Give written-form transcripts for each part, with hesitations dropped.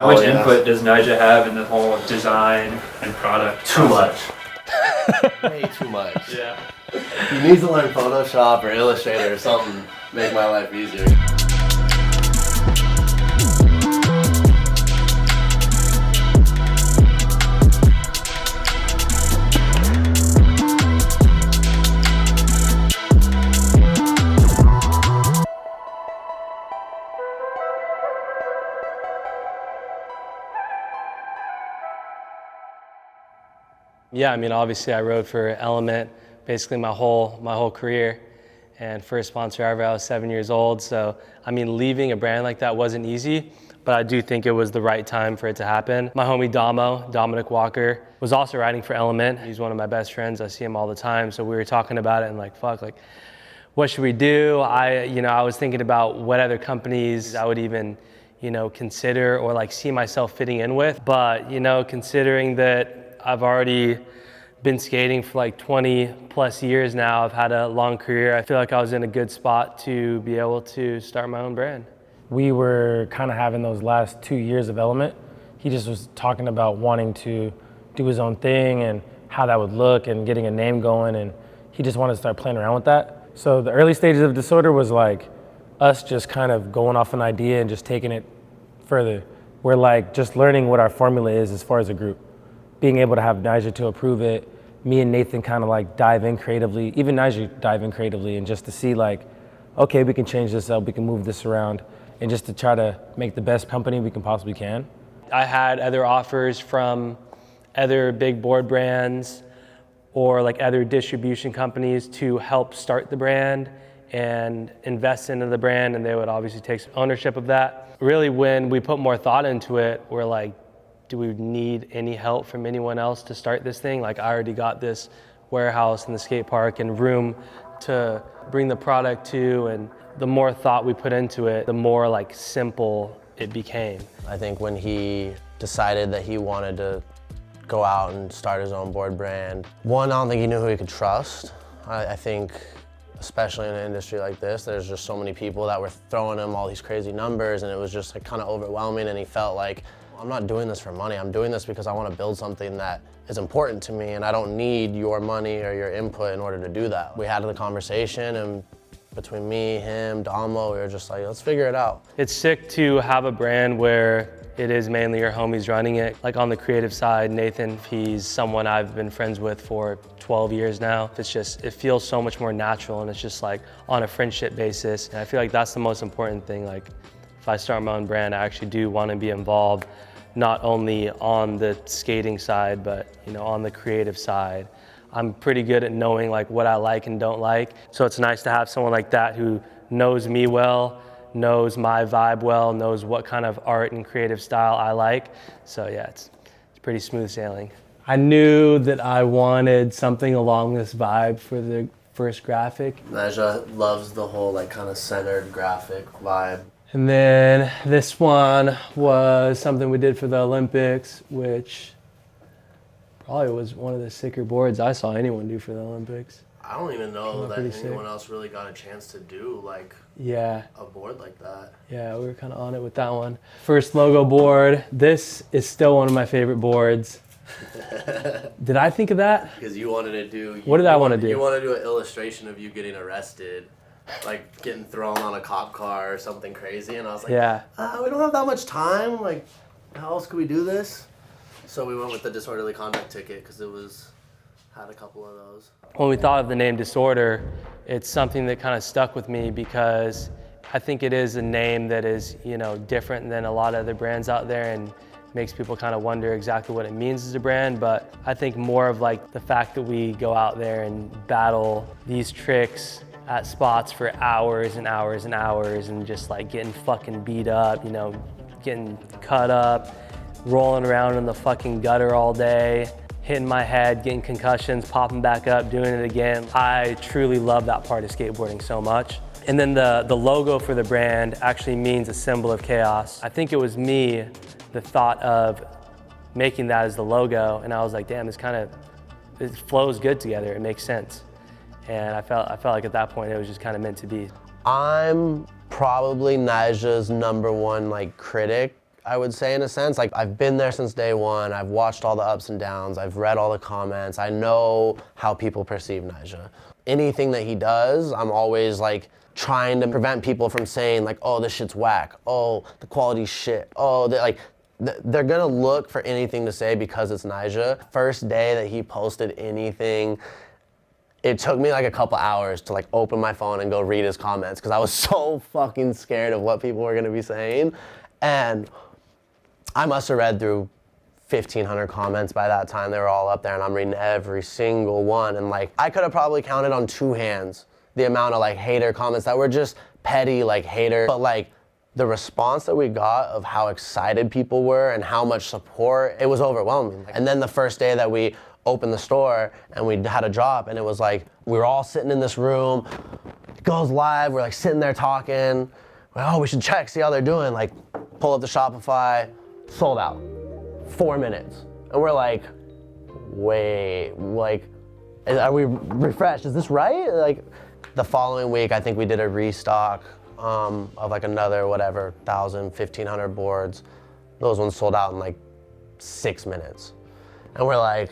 How much input does Nyjah have in the whole design and product? Too much. Way too much. Yeah. He needs to learn Photoshop or Illustrator or something, make my life easier. Yeah, I mean, obviously I rode for Element basically my whole career, and first sponsor ever, I was 7 years old. So, I mean, leaving a brand like that wasn't easy, but I do think it was the right time for it to happen. My homie Dominic Walker, was also riding for Element. He's one of my best friends. I see him all the time. So we were talking about it and like, fuck, like, what should we do? I was thinking about what other companies I would even, consider or like see myself fitting in with. But, considering that I've already been skating for like 20 plus years now. I've had a long career. I feel like I was in a good spot to be able to start my own brand. We were kind of having those last 2 years of Element. He just was talking about wanting to do his own thing and how that would look and getting a name going, and he just wanted to start playing around with that. So the early stages of Disorder was like us just kind of going off an idea and just taking it further. We're like just learning what our formula is as far as a group. Being able to have Nyjah to approve it, me and Nathan kind of like dive in creatively, even Nyjah dive in creatively, and just to see like, okay, we can change this up, we can move this around, and just to try to make the best company we can possibly can. I had other offers from other big board brands or like other distribution companies to help start the brand and invest into the brand, and they would obviously take some ownership of that. Really, when we put more thought into it, we're like, do we need any help from anyone else to start this thing? Like, I already got this warehouse in the skate park and room to bring the product to, and the more thought we put into it, the more like simple it became. I think when he decided that he wanted to go out and start his own board brand, one, I don't think he knew who he could trust. I think, especially in an industry like this, there's just so many people that were throwing him all these crazy numbers, and it was just like kind of overwhelming, and he felt like, I'm not doing this for money. I'm doing this because I want to build something that is important to me, and I don't need your money or your input in order to do that. We had the conversation, and between me, him, Damo, we were just like, let's figure it out. It's sick to have a brand where it is mainly your homies running it. Like on the creative side, Nathan, he's someone I've been friends with for 12 years now. It feels so much more natural, and it's just like on a friendship basis. And I feel like that's the most important thing. Like, if I start my own brand, I actually do want to be involved not only on the skating side, but on the creative side. I'm pretty good at knowing like what I like and don't like. So it's nice to have someone like that who knows me well, knows my vibe well, knows what kind of art and creative style I like. So yeah, it's pretty smooth sailing. I knew that I wanted something along this vibe for the first graphic. Nyjah loves the whole like kind of centered graphic vibe. And then this one was something we did for the Olympics, which probably was one of the sicker boards I saw anyone do for the Olympics. I don't even know that anyone else really got a chance to do like a board like that. Yeah, we were kind of on it with that one. First logo board. This is still one of my favorite boards. Did I think of that? Because you wanted to do... What did I want to do? You want to do an illustration of you getting arrested. Like getting thrown on a cop car or something crazy, and I was like, yeah, we don't have that much time, like how else could we do this? So we went with the disorderly conduct ticket because it had a couple of those. When we thought of the name Disorder, it's something that kind of stuck with me because I think it is a name that is, different than a lot of other brands out there, and makes people kind of wonder exactly what it means as a brand. But I think more of like the fact that we go out there and battle these tricks at spots for hours and hours and hours, and just like getting fucking beat up, getting cut up, rolling around in the fucking gutter all day, hitting my head, getting concussions, popping back up, doing it again. I truly love that part of skateboarding so much. And then the logo for the brand actually means a symbol of chaos. I think it was me that thought of making that as the logo, and I was like, damn, it flows good together, it makes sense. And I felt like at that point it was just kind of meant to be. I'm probably Nyjah's #1 like critic I would say, in a sense. Like, I've been there since day one. I've watched all the ups and downs. I've read all the comments. I know how people perceive Nyjah. Anything that he does, I'm always like trying to prevent people from saying like, oh, this shit's whack. Oh, the quality's shit. Oh, they're gonna look for anything to say because it's Nyjah. First day that he posted anything, it took me like a couple hours to like open my phone and go read his comments because I was so fucking scared of what people were gonna be saying. And I must have read through 1,500 comments by that time. They were all up there and I'm reading every single one. And like, I could have probably counted on 2 hands the amount of like hater comments that were just petty, like hater. But like the response that we got of how excited people were and how much support, it was overwhelming. And then the first day that we opened the store and we had a drop, and it was like, we were all sitting in this room, it goes live, we're like sitting there talking, oh, we should check, see how they're doing. Like, pull up the Shopify, sold out, 4 minutes. And we're like, wait, like, are we refreshed? Is this right? Like, the following week, I think we did a restock of like another, whatever, 1,000, 1,500 boards. Those ones sold out in like 6 minutes. And we're like,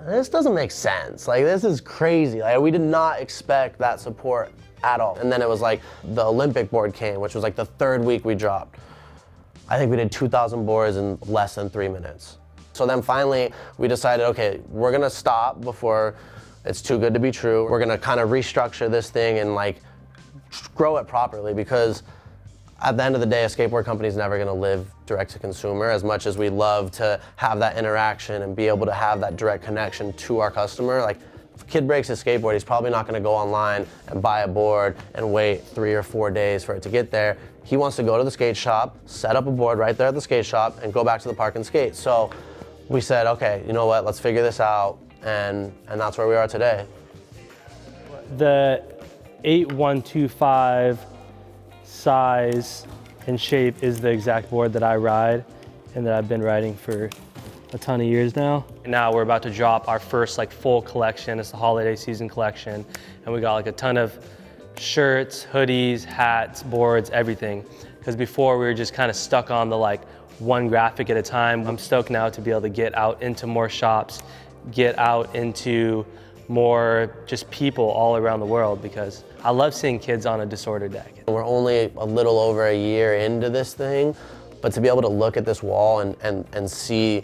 this doesn't make sense. Like, this is crazy. Like, we did not expect that support at all. And then it was like the Olympic board came, which was like the 3rd week we dropped. I think we did 2,000 boards in less than 3 minutes. So then finally we decided, okay, we're gonna stop before it's too good to be true. We're gonna kind of restructure this thing and like grow it properly, because at the end of the day, a skateboard company is never gonna live direct to consumer. As much as we love to have that interaction and be able to have that direct connection to our customer, like if a kid breaks his skateboard, he's probably not gonna go online and buy a board and wait 3 or 4 days for it to get there. He wants to go to the skate shop, set up a board right there at the skate shop, and go back to the park and skate. So we said, okay, you know what, let's figure this out, and that's where we are today. The 8125 size and shape is the exact board that I ride and that I've been riding for a ton of years now. Now we're about to drop our first like full collection. It's the holiday season collection, and we got like a ton of shirts, hoodies, hats, boards, everything. Because before we were just kind of stuck on the like one graphic at a time. I'm stoked now to be able to get out into more shops, get out into more just people all around the world, because I love seeing kids on a disorder deck. We're only a little over a year into this thing, but to be able to look at this wall and see,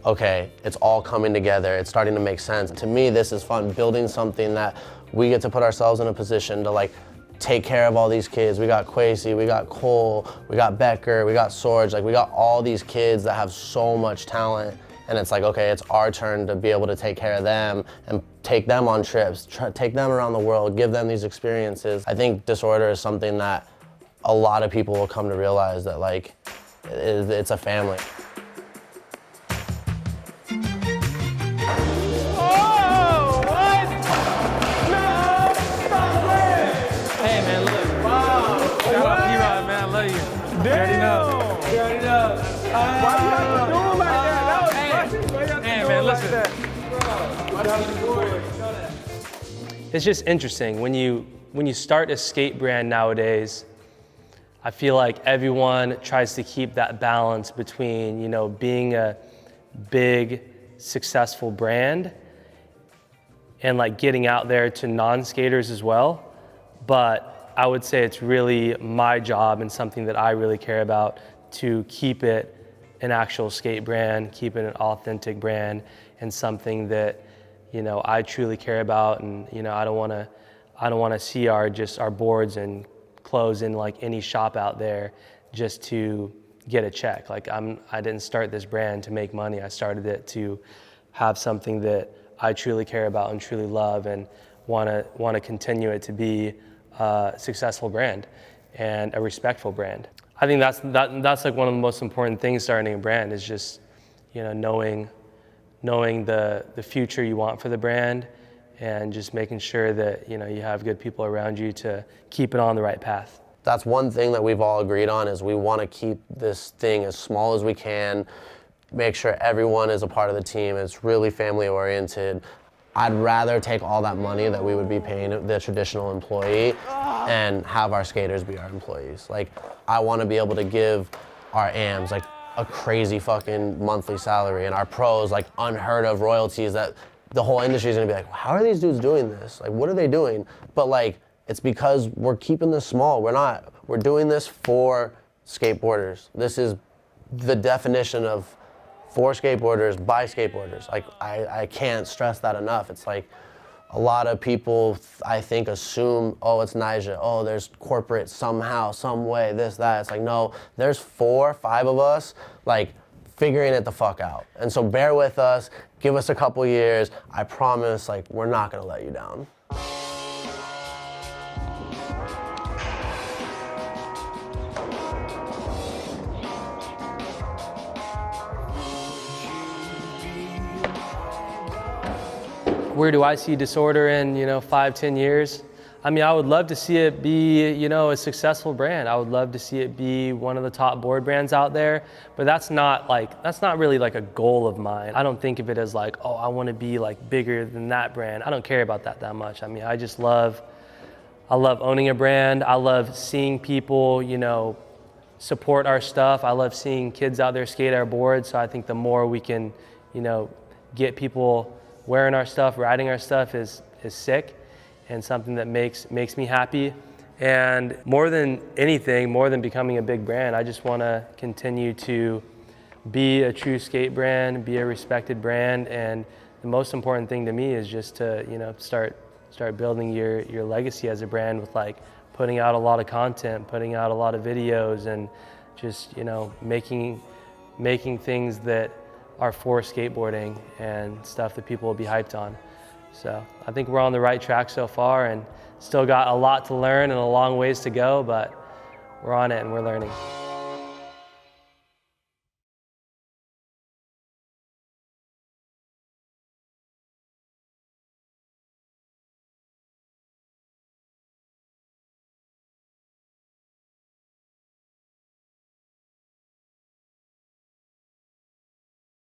okay, it's all coming together, it's starting to make sense. To me, this is fun, building something that we get to put ourselves in a position to like take care of all these kids. We got Quasi, we got Cole, we got Becker, we got Sorge, like we got all these kids that have so much talent. And it's like, okay, it's our turn to be able to take care of them and take them on trips, take them around the world, give them these experiences. I think disorder is something that a lot of people will come to realize that like, it's a family. It's just interesting when you start a skate brand nowadays. I feel like everyone tries to keep that balance between, you know, being a big successful brand and like getting out there to non-skaters as well. But I would say it's really my job and something that I really care about to keep it an actual skate brand, keep it an authentic brand, and something that, you know, I truly care about. And you know, I don't want to see our boards and clothes in like any shop out there just to get a check. Like I didn't start this brand to make money. I started it to have something that I truly care about and truly love, and want to continue it to be a successful brand and a respectful brand. I think that's like one of the most important things starting a brand, is just, you know, knowing the future you want for the brand, and just making sure that, you know, you have good people around you to keep it on the right path. That's one thing that we've all agreed on, is we want to keep this thing as small as we can, make sure everyone is a part of the team. It's really family oriented. I'd rather take all that money that we would be paying the traditional employee and have our skaters be our employees. Like, I want to be able to give our AMs, like, a crazy fucking monthly salary, and our pros like unheard of royalties that the whole industry is gonna be like, how are these dudes doing this? Like, what are they doing? But like, it's because we're keeping this small. We're doing this for skateboarders. This is the definition of for skateboarders, by skateboarders. Like, I can't stress that enough. It's like, a lot of people, I think, assume, oh, it's Nyjah. Oh, there's corporate somehow, some way, this, that. It's like, no, there's 4 or 5 of us, like, figuring it the fuck out. And so bear with us, give us a couple years. I promise, like, we're not gonna let you down. Where do I see Disorder in, 5-10 years? I mean, I would love to see it be, a successful brand. I would love to see it be one of the top board brands out there, but that's not really like a goal of mine. I don't think of it as like, oh, I want to be like bigger than that brand. I don't care about that much. I mean, I love owning a brand. I love seeing people, support our stuff. I love seeing kids out there skate our boards. So I think the more we can, get people wearing our stuff, riding our stuff is sick and something that makes me happy. And more than anything, more than becoming a big brand, I just want to continue to be a true skate brand, be a respected brand. And the most important thing to me is just to, start building your legacy as a brand with like putting out a lot of content, putting out a lot of videos, and just, making things that are for skateboarding and stuff that people will be hyped on. So I think we're on the right track so far, and still got a lot to learn and a long ways to go, but we're on it and we're learning.